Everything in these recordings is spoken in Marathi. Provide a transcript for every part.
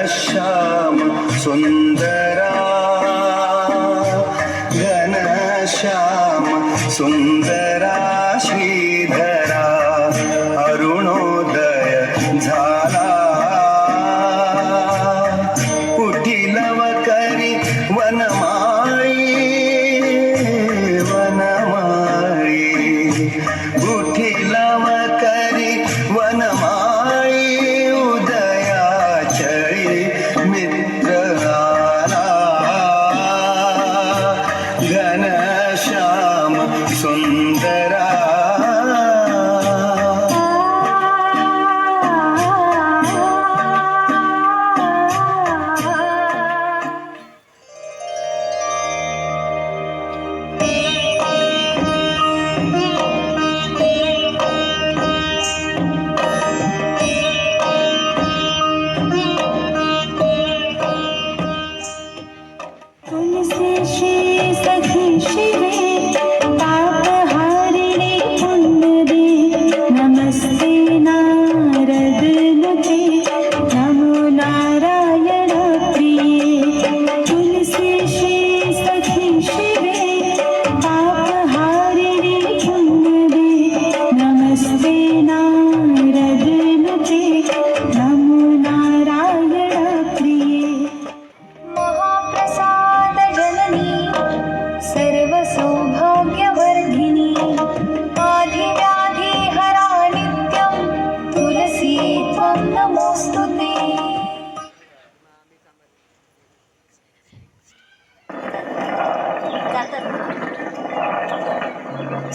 घनश्याम सुंदरा घनश्याम सुंदरा श्रीधरा अरुणोदय झाला उठिलव करी वनमाळी वनमाळी उठिलव करी वनमाळी उदयाचळी मित्र आला घनश्याम सुंदरा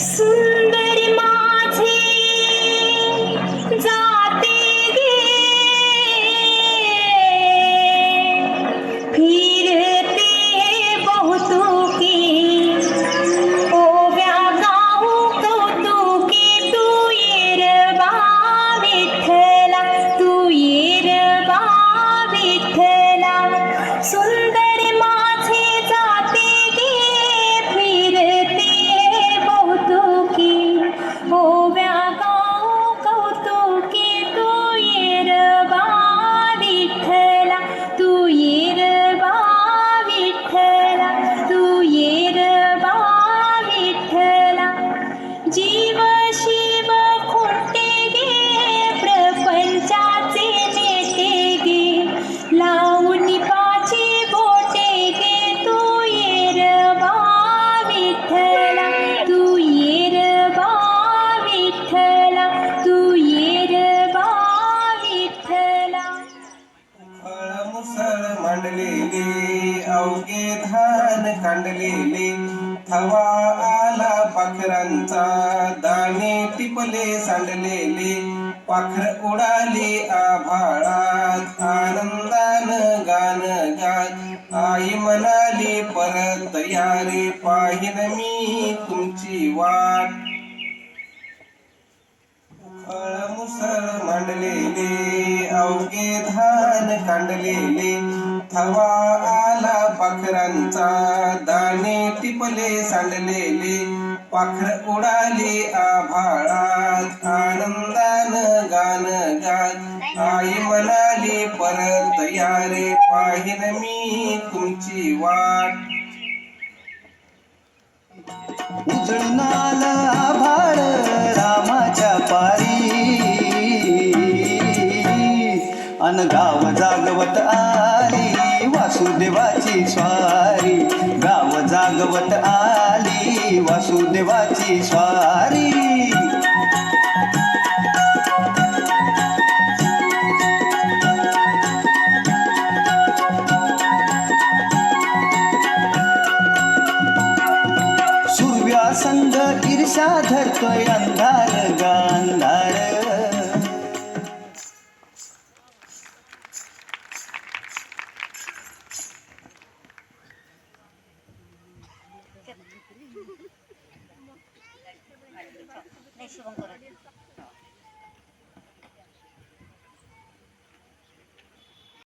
सुंदरी माझी जाते गे फिरते बहुतुकी ओव्या गाऊ कौतुकी तू येरबा विठ्ठला तू येरबा विठ्ठला सुंदरी माझी जाते गे फिरते बहुतुकी ओव्या गाऊ कौतुकी तू येरबा विठ्ठला तू येरबा विठ्ठला तू येरबा विठ्ठला जीव शिव खोटे गे प्रपंचाचे नेते गे लावून पाची बोटे गे तू येरबा विठ्ठला तू येरबा विठ्ठला तू येरबा विठ्ठला फळ मुसळ मांडलेले अवघे धान कांडलेले थवा आला पाखरांचा दाणे टिपले सांडलेले पाखर उडाले आभाळात आनंदान गान गात आई म्हणाली परत या रे पाहिन मी तुमची वाट फळ मुसळ मांडलेले अवघे धान कांडलेले थवा आला पाखरांचा दाणे टिपले सांडलेले पाखर उडाले आभाळात आनंदान गान गात आई म्हणाली परत या रे पाहिन मी तुमची वाट उजळून आलं आभाळ रामाच्या पारी अन गाव जागवत आली वासुदेवाची स्वारी गाव जागवत आली वासुदेवाची स्वारी संग ईर्षा धरतोय अंधार गांधार नाही शुभंकर